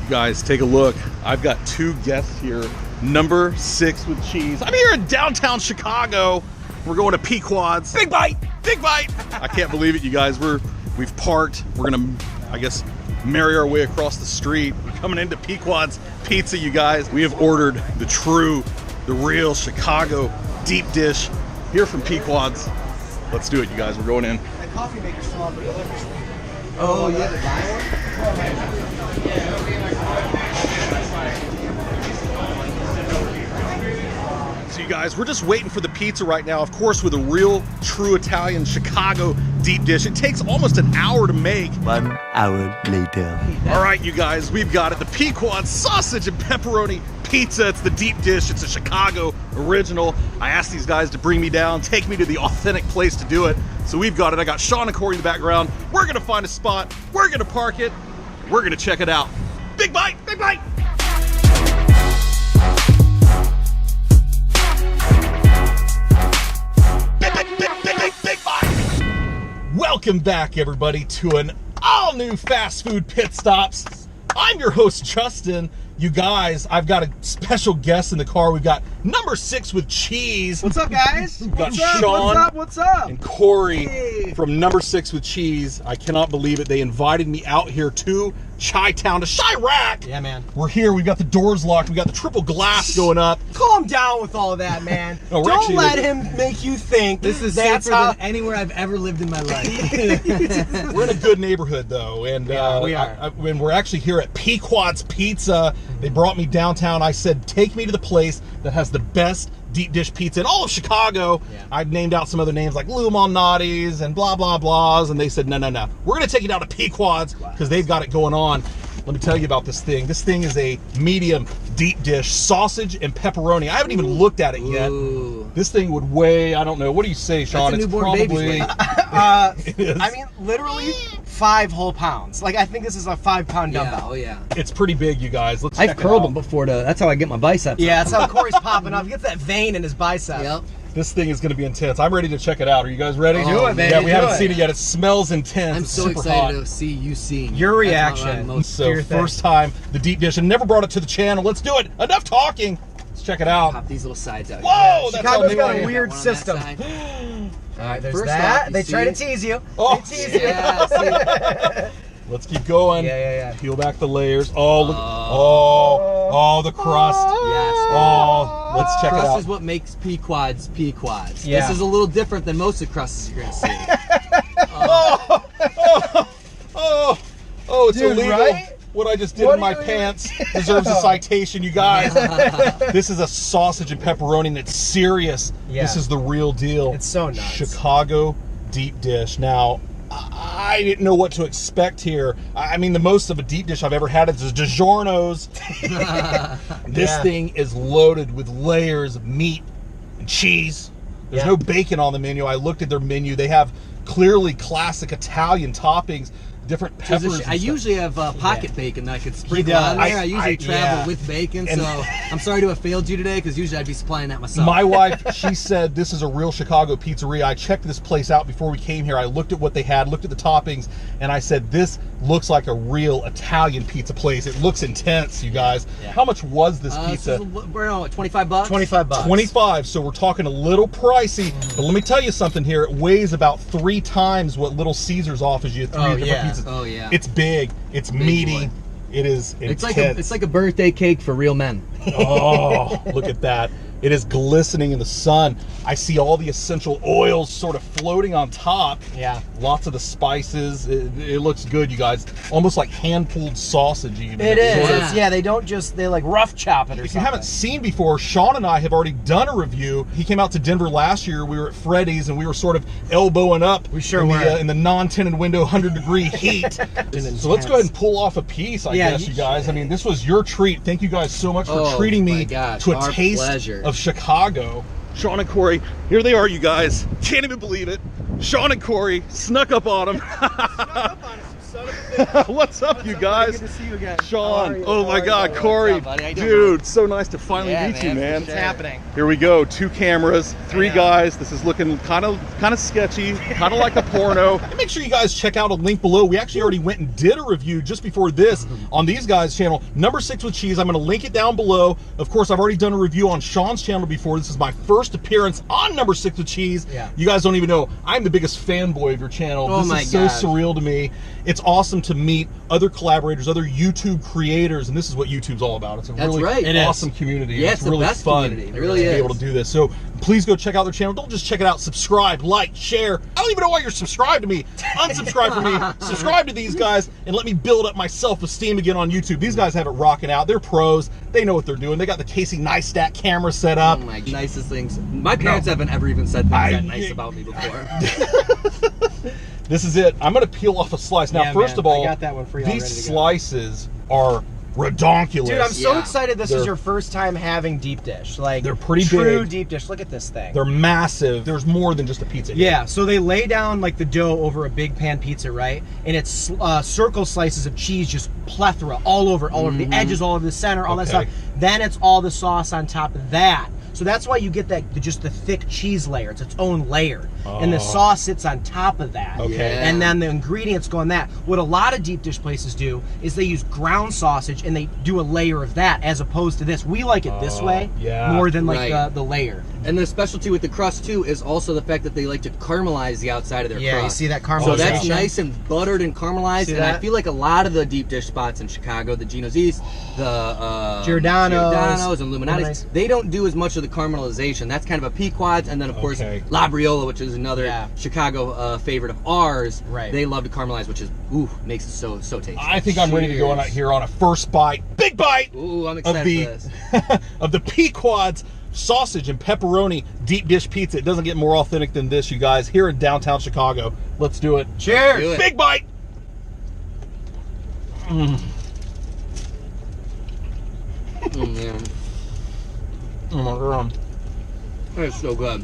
Guys, take a look. I've got two guests here. Number 6 with cheese. I'm here in downtown Chicago. We're going to Pequod's. Big bite! Big bite! I can't believe it, you guys. We've parked. We're gonna, I guess, marry our way across the street. We're coming into Pequod's Pizza, you guys. We have ordered the real Chicago deep dish here from Pequod's. Let's do it, you guys. We're going in. That coffee maker's still on the other. Oh, yeah, the buy one? So you guys, we're just waiting for the pizza right now. Of course, with a real, true Italian Chicago deep dish. It takes almost an hour to make. 1 hour later. All right, you guys, we've got it. The Pequod sausage and pepperoni pizza. It's the deep dish. It's a Chicago original. I asked these guys to bring me down, take me to the authentic place to do it. So we've got it. I got Sean and Corey in the background. We're gonna find a spot. We're gonna park it. We're gonna check it out. Big bite, big bite. Big bite. Welcome back, everybody, to an all-new fast food pit stops. I'm your host, Justin. You guys, I've got a special guest in the car. We've got Number 6 with Cheese. What's up, guys? We've got What's up? Sean What's up? and Corey Hey. from Number 6 with Cheese. I cannot believe it. They invited me out here to Chi-Town, to Chirac. Yeah, man. We're here. We've got the doors locked. We've got the triple glass going up. Calm down with all of that, man. No, we're Don't actually let like- him make you think This is that's safer how. than anywhere I've ever lived in my life. We're in a good neighborhood, though, and Yeah, we are. When we're actually here at Pequod's Pizza, they brought me downtown. I said, take me to the place that has the best deep dish pizza in all of Chicago. Yeah. I've named out some other names like Lou Malnati's and blah blah blahs, and they said, no, we're gonna take you down to Pequod's because they've got it going on. Let me tell you about this thing. This thing is a medium deep dish sausage and pepperoni. I haven't even looked at it yet. Ooh. This thing would weigh, I don't know, what do you say, Sean? That's a newborn baby's weight. It is. I mean, literally 5 whole pounds. Like, I think this is a 5-pound Yeah, dumbbell. oh yeah. It's pretty big, you guys. Let's I've check it curled out. them before. That's how I get my biceps. Yeah, that's how Corey's popping up. He gets that vein in his bicep. Yep. This thing is going to be intense. I'm ready to check it out. Are you guys ready? Oh, Do it, man. Yeah, we Do haven't it. seen it yet. It smells intense. I'm It's so super excited hot. to see you seeing Your it. That's reaction. what I'm most- So your thing. first time the deep dish, and never brought it to the channel. Let's do it. Enough talking. Let's check it out. Pop these little sides out. Whoa, that's Chicago's how got new a I am. weird One on that system. side. All right, there's First that. off, you They try to see- tease you. Oh. They tease you. Yeah, see? Let's keep going. Yeah. Peel back the layers. Oh, look. Oh, the crust. Yes. Oh, let's check it Crust out. is what makes Pequods Pequods. Yeah. This is a little different than most of the crusts you're gonna see. Oh, it's Dude, illegal. right? What I just did What in are my you- pants deserves a citation, you guys. This is a sausage and pepperoni, and it's serious. Yeah. This is the real deal. It's so nuts. Chicago deep dish. Now, I didn't know what to expect here. I mean, the most of a deep dish I've ever had is DiGiorno's. This Yeah. thing is loaded with layers of meat and cheese. There's Yeah. no bacon on the menu. I looked at their menu. They have clearly classic Italian toppings, different peppers. and I stuff. usually have pocket bacon that I could sprinkle does. on there. I I- usually travel yeah. with bacon, And- so I'm sorry to have failed you today because usually I'd be supplying that myself. My wife, she said this is a real Chicago pizzeria. I checked this place out before we came here. I looked at what they had, looked at the toppings, and I said, this looks like a real Italian pizza place. It looks intense, you guys. Yeah. How much was this This pizza? is we're on, what, 25 bucks? 25 bucks. 25, so we're talking a little pricey. But let me tell you something here. It weighs about 3 times what Little Caesars offers you. 3 Oh, different yeah. pizzas. Oh, yeah. It's big. It's meaty. boy. It is It's intense. like a birthday cake for real men. Oh, look at that. It is glistening in the sun. I see all the essential oils sort of floating on top. Yeah. Lots of the spices. It looks good, you guys. Almost like hand-pulled sausage. Even. It is. Yeah. Yeah, they don't just, they like rough chop it or If you something. haven't seen before, Sean and I have already done a review. He came out to Denver last year. We were at Freddy's and we were sort of elbowing up. We sure in were. the non-tinted window, 100-degree heat. So let's go ahead and pull off a piece, I guess, you guys. I mean, this was your treat. Thank you guys so much for Oh, treating my me gosh, to a our taste pleasure. of Chicago. Sean and Corey, here they are, you guys. Can't even believe it. Sean and Corey snuck up on them. Snuck up on us, you son of a What's up, you guys? Good to see you again. Sean. Oh my God, Corey. What's up, buddy? How you doing, Dude, so nice to finally meet you, man. What's happening? Here we go. 2 cameras, 3 guys. This is looking kind of sketchy, kind of like a porno. And make sure you guys check out a link below. We actually already went and did a review just before this on these guys' channel, Number 6 with Cheese. I'm going to link it down below. Of course, I've already done a review on Sean's channel before. This is my first appearance on Number 6 with Cheese. Yeah. You guys don't even know I'm the biggest fanboy of your channel. Oh this my is so gosh. surreal to me. It's awesome to meet other collaborators, other YouTube creators, and this is what YouTube's all about. It's a That's really right. It awesome community. Yeah, it's it's the really best fun community. It really to be is. able to do this. So please go check out their channel. Don't just check it out. Subscribe, like, share. I don't even know why you're subscribed to me. Unsubscribe from me. Subscribe to these guys and let me build up my self-esteem again on YouTube. These guys have it rocking out. They're pros. They know what they're doing. They got the Casey Neistat camera set up. Oh my nicest things. My parents haven't ever even said things that nice about me before. This is it. I'm going to peel off a slice. Now, Yeah, first man. of all, I got that one for you all these ready to go. slices are redonkulous. Dude, I'm so Yeah. excited this They're- is your first time having deep dish. Like, They're pretty true big. deep dish. Look at this thing. They're massive. There's more than just a pizza here. Yeah, so they lay down like the dough over a big pan pizza, right? And it's circle slices of cheese, just plethora all over the edges, all over the center, all that Okay. stuff. Then it's all the sauce on top of that. So that's why you get that just the thick cheese layer. It's its own layer, and the sauce sits on top of that. Okay. Yeah. And then the ingredients go on that. What a lot of deep dish places do is they use ground sausage and they do a layer of that, as opposed to this. We like it this way yeah. more than like Right. the layer. And the specialty with the crust too is also the fact that they like to caramelize the outside of their Yeah, crust. you see that So caramelization? that's nice and buttered and caramelized. See And I that? feel like a lot of the deep dish spots in Chicago, the Geno's East, the Giordano's and Illuminati's, Illuminati's. they don't do as much of the caramelization. That's kind of a Pequods, and then of course Okay. La Briola, which is another Yeah. Chicago favorite of ours. Right. They love to caramelize, which is makes it so tasty. I think I'm ready to go on out here on a first bite, big bite Ooh, I'm of excited the for this. of the Pequod's sausage and pepperoni deep dish pizza. It doesn't get more authentic than this, you guys. Here in downtown Chicago, let's do it. Cheers! Do it. Big bite. Oh man, Oh my God. it's so good.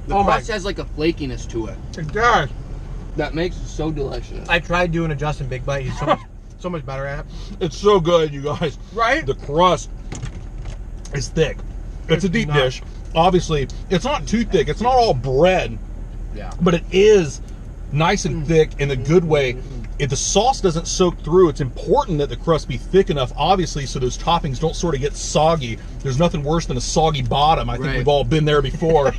The Oh my- crust has like a flakiness to it It does. that makes it so delicious. I tried doing a Justin Big Bite. He's so much better at it. It's so good, you guys. Right? The crust is thick. It's a deep not. dish. Obviously, it's not too thick. It's not all bread, Yeah. but it is nice and thick in a good way. If the sauce doesn't soak through, it's important that the crust be thick enough, obviously, so those toppings don't sort of get soggy. There's nothing worse than a soggy bottom. I think Right. we've all been there before.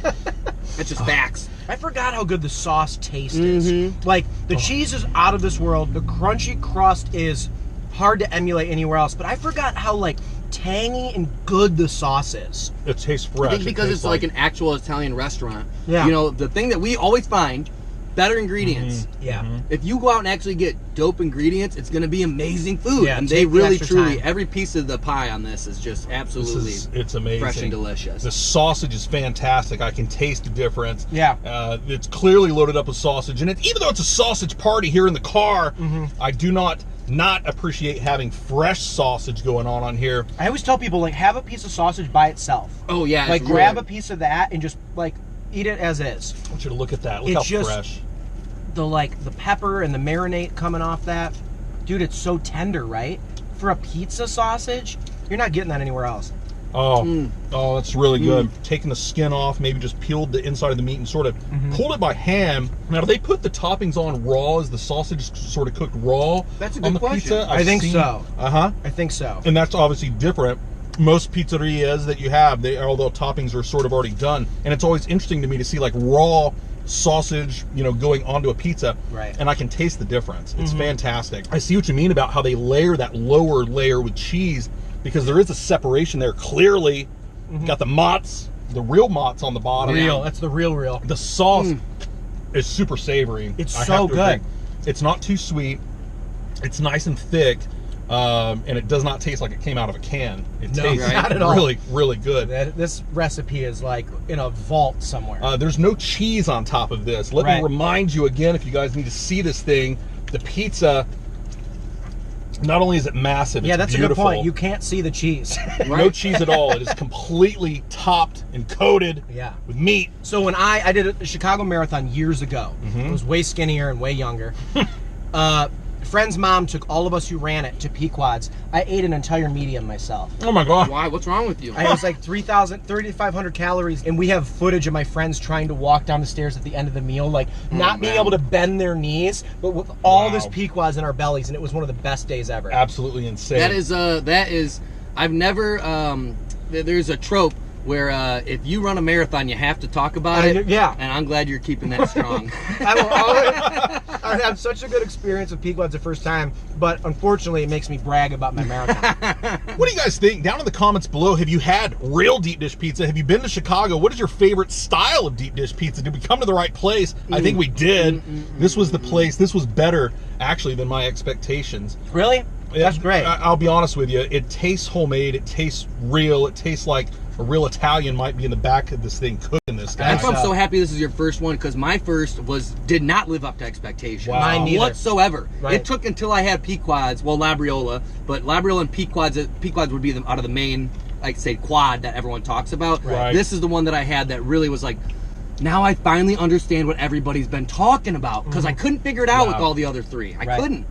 It's just facts. I forgot how good the sauce taste is. Like, the cheese is out of this world. The crunchy crust is hard to emulate anywhere else. But I forgot how, like, tangy and good the sauce is. It tastes fresh. I think It because tastes it's like an actual Italian restaurant. Yeah. You know, the thing that we always find, better ingredients. Yeah. If you go out and actually get dope ingredients, it's going to be amazing food. Yeah, and take they the really, extra truly, time. every piece of the pie on this is just absolutely it's amazing. fresh and delicious. The sausage is fantastic. I can taste the difference. Yeah. It's clearly loaded up with sausage, and even though it's a sausage party here in the car, I do not appreciate having fresh sausage going on here. I always tell people, like, have a piece of sausage by itself. Oh, yeah. Like, it's grab a really- piece of that and just, like, eat it as is. I want you to look at that. Look It's how just- fresh. The pepper and the marinade coming off that. Dude, it's so tender, right? For a pizza sausage, you're not getting that anywhere else. Oh, oh, that's really good. Taking the skin off, maybe just peeled the inside of the meat and sort of pulled it by hand. Now, do they put the toppings on raw? Is the sausage sort of cooked raw That's a on good the question. pizza? I think so. Uh-huh. I think so. And that's obviously different. Most pizzerias that you have, although toppings are sort of already done, and it's always interesting to me to see like raw sausage, going onto a pizza, Right. and I can taste the difference. It's fantastic. I see what you mean about how they layer that lower layer with cheese, because there is a separation there. Clearly, got the mozz, the real mozz on the bottom. Real. That's the real. The sauce is super savory. It's I so have to good. agree. It's not too sweet. It's nice and thick. And it does not taste like it came out of a can. It No, tastes not at all. really, really good. This recipe is like in a vault somewhere. There's no cheese on top of this. Let me Right. remind you again, if you guys need to see this thing, the pizza, not only is it massive, yeah, it's that's beautiful. a good point. You can't see the cheese. No cheese at all. It is completely topped and coated Yeah. with meat. So when I did a Chicago Marathon years ago, I was way skinnier and way younger. friend's mom took all of us who ran it to PEQUODS. I ate an entire medium myself. Oh my god. Why? What's wrong with you? I was like 3,500 calories, and we have footage of my friends trying to walk down the stairs at the end of the meal, like not being able to bend their knees, but with all this PEQUODS in our bellies, and it was one of the best days ever. Absolutely insane. That is. I've never. There's a trope where if you run a marathon, you have to talk about it. Yeah. And I'm glad you're keeping that strong. I had such a good experience with PEQUODS the first time, but unfortunately, it makes me brag about my marathon. What do you guys think? Down in the comments below, have you had real deep dish pizza? Have you been to Chicago? What is your favorite style of deep dish pizza? Did we come to the right place? I think we did. This was the place. This was better, actually, than my expectations. Really? That's great. I'll be honest with you. It tastes homemade. It tastes real. It tastes like a real Italian might be in the back of this thing cooking this guy. That's why I'm so happy this is your first one, because my first did not live up to expectations. Wow. Mine neither. Whatsoever. Right. It took until I had PEQUODS, well, Labriola, but Labriola and PEQUODS would be out of the main, like say, quad that everyone talks about. Right. This is the one that I had that really was like, now I finally understand what everybody's been talking about, because I couldn't figure it out with all the other three. I couldn't.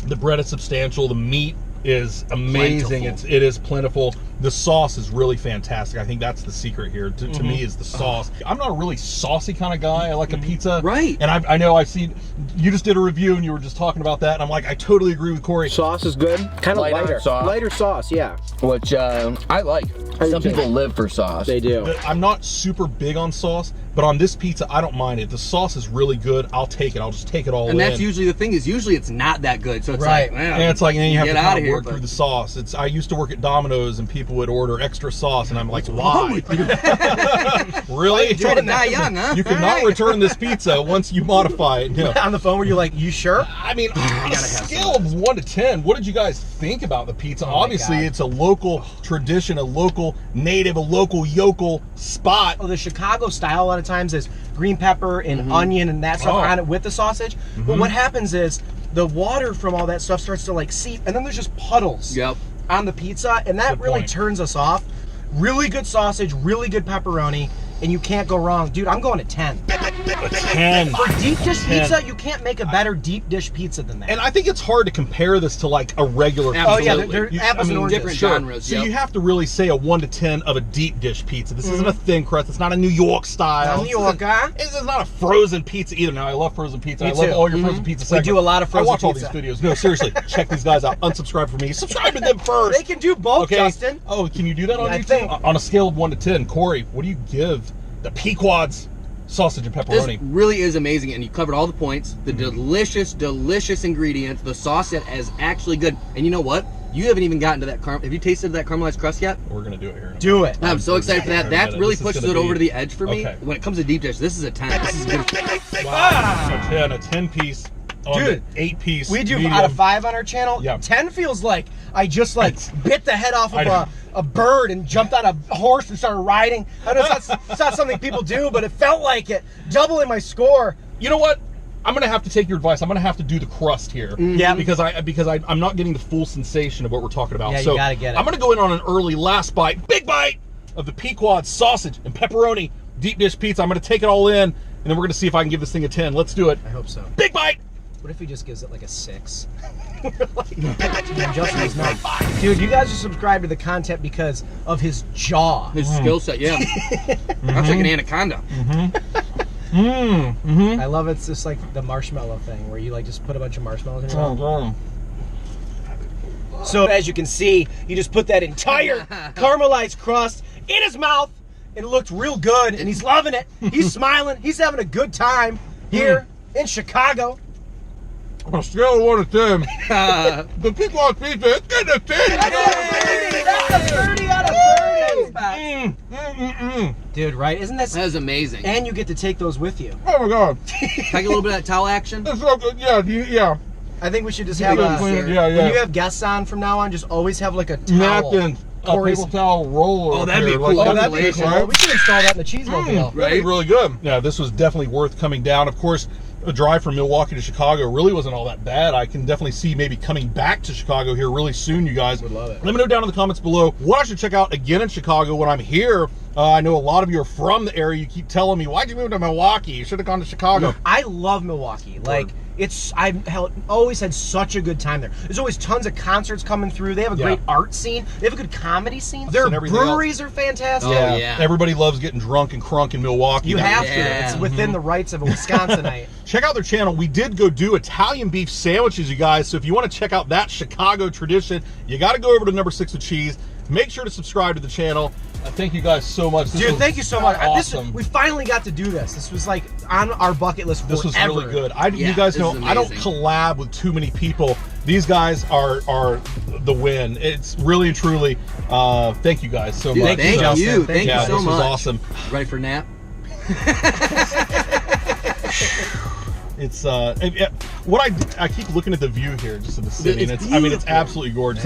The bread is substantial. The meat is amazing. Plentiful. It is plentiful. The sauce is really fantastic. I think that's the secret here. To me, is the sauce. I'm not a really saucy kind of guy. I like a pizza. Right. And I know I've seen, you just did a review and you were just talking about that. And I'm like, I totally agree with Corey. Sauce is good. Kind of lighter. Lighter sauce, yeah. Which I like. Some people live for sauce. They do. I'm not super big on sauce, but on this pizza, I don't mind it. The sauce is really good. I'll take it. I'll just take it all in. And that's usually the thing, is usually it's not that good. So it's like, and it's like, and then you have to get kind out of of work here, through the sauce. I used to work at Domino's and people would order extra sauce and I'm like, why? Really? Trying to die young, huh? You cannot return this pizza once you modify it. No. On the phone, were you like, you sure? I mean, on a scale of 1 to 10, what did you guys think about the pizza? Obviously, it's a local tradition, a local native, a local yokel spot. Oh, the Chicago style a lot of times is green pepper and onion and that stuff on it with the sausage. But what happens is the water from all that stuff starts to like seep, and then there's just puddles on the pizza, and that really turns us off. Really good sausage, really good pepperoni, and you can't go wrong. Dude, I'm going to 10. A 10. For deep dish pizza, you can't make a better deep dish pizza than that. And I think it's hard to compare this to like a regular pizza. Oh yeah, they're apples and oranges. different genres. So you have to really say a 1 to 10 of a deep dish pizza. This isn't a thin crust. It's not a New York style. Not New York, huh? It's not a frozen pizza either. Now I love frozen pizza. Me I love too. all your frozen pizza segments. We do a lot of frozen I watch all pizza. these videos. No, seriously, check these guys out. Unsubscribe for me. Subscribe to them first. They can do both, Okay. Justin. Oh, can you do that on I YouTube? think. On a scale of 1 to 10, Corey, what do you give the PEQUODS sausage and This pepperoni? really is amazing, and you covered all the points. The delicious, delicious ingredients. The sauce that is actually good. And you know what? You haven't even gotten to that have you tasted that caramelized crust yet? We're gonna do it here. Do it. I'm so excited for that. That really pushes it over to the edge for me. Okay. When it comes to deep dish, this is a 10. This is good. Wow. A 10 piece. On Dude, the 8 piece. We do medium. out of 5 on our channel. Yeah. 10 feels like I just like bit the head off of a bird and jumped on a horse and started riding. I know it's not something people do, but it felt like it. Doubling my score. You know what? I'm gonna have to take your advice. I'm gonna have to do the crust here. Yeah. Because I'm not getting the full sensation of what we're talking about. Yeah, so you gotta get it. I'm gonna go in on an early last bite, big bite of the PEQUODS sausage and pepperoni deep dish pizza. I'm gonna take it all in, and then we're gonna see if I can give this thing a 10. Let's do it. I hope so. Big bite. What if he just gives it like a 6? Damn, Justin is not. Dude, you guys are subscribed to the content because of his jaw. His skill set, yeah. That's like an anaconda. I love it's just like the marshmallow thing where you like just put a bunch of marshmallows in your mouth. So as you can see, he just put that entire caramelized crust in his mouth, and it looked real good, and he's loving it. He's smiling. He's having a good time here in Chicago. On a scale of 1 to 10, the PEQUODS pizza is getting a 10. That's a 30 out of 30. Dude, right? Isn't that? That is amazing. And you get to take those with you. Oh my god. Take a little bit of that towel action. It's so good. Yeah. I think we should just have a. Yeah. When you have guests on from now on, just always have like a towel. Napkins. A paper towel roller. Oh, that'd be here, cool. like, Oh, that'd be Delicious. cool. We should install that in the Cheesemobile. That'd be really good. Yeah, this was definitely worth coming down. Of course, a drive from Milwaukee to Chicago really wasn't all that bad. I can definitely see maybe coming back to Chicago here really soon, you guys. Would love it. Let me know down in the comments below what I should check out again in Chicago when I'm here. I know a lot of you are from the area. You keep telling me, why'd you move to Milwaukee? You should have gone to Chicago. I love Milwaukee. Like, always had such a good time there. There's always tons of concerts coming through. They have a great art scene. They have a good comedy scene. Their breweries are fantastic. Oh, yeah. Everybody loves getting drunk and crunk in Milwaukee. You have to. Yeah. It's within the rights of a Wisconsinite. Check out their channel. We did go do Italian beef sandwiches, you guys. So if you want to check out that Chicago tradition, you got to go over to Number 6 with Cheese. Make sure to subscribe to the channel. Thank you guys so much. Dude, thank you so much. Awesome. We finally got to do this. This was like on our bucket list forever. This was really good. You guys this know is I don't amazing. collab with too many people. These guys are the win. It's really and truly. Thank you guys so Dude, much. thank Justin. you. Thank Thank you you so this much. was awesome. Ready for a nap? It's what I keep looking at the view here just of the city. It's And it's beautiful. absolutely gorgeous.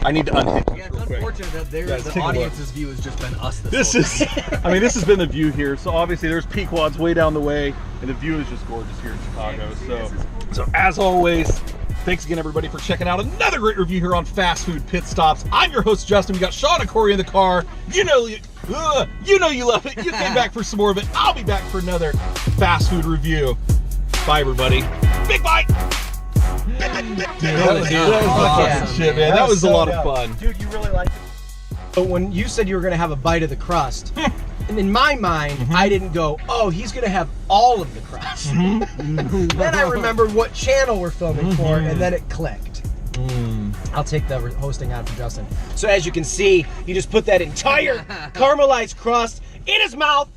I need to unhitch Yeah, this it's real quick. unfortunate that Guys, the take a look. audience's view has just been us This whole is, this has been the view here. So obviously there's PEQUODS way down the way, and the view is just gorgeous here in Chicago. So as always, thanks again everybody for checking out another great review here on Fast Food Pit Stops. I'm your host Justin. We got Sean and Corey in the car. You know you love it. You came back for some more of it. I'll be back for another fast food review. Bye everybody. Big bite. Dude, that was awesome, fucking shit, man. That was a lot of fun. Dude, you really liked it. But when you said you were going to have a bite of the crust, and in my mind, I didn't go, oh, he's going to have all of the crust. Then I remembered what channel we're filming for, and then it clicked. I'll take the hosting on for Justin. So as you can see, he just put that entire caramelized crust in his mouth,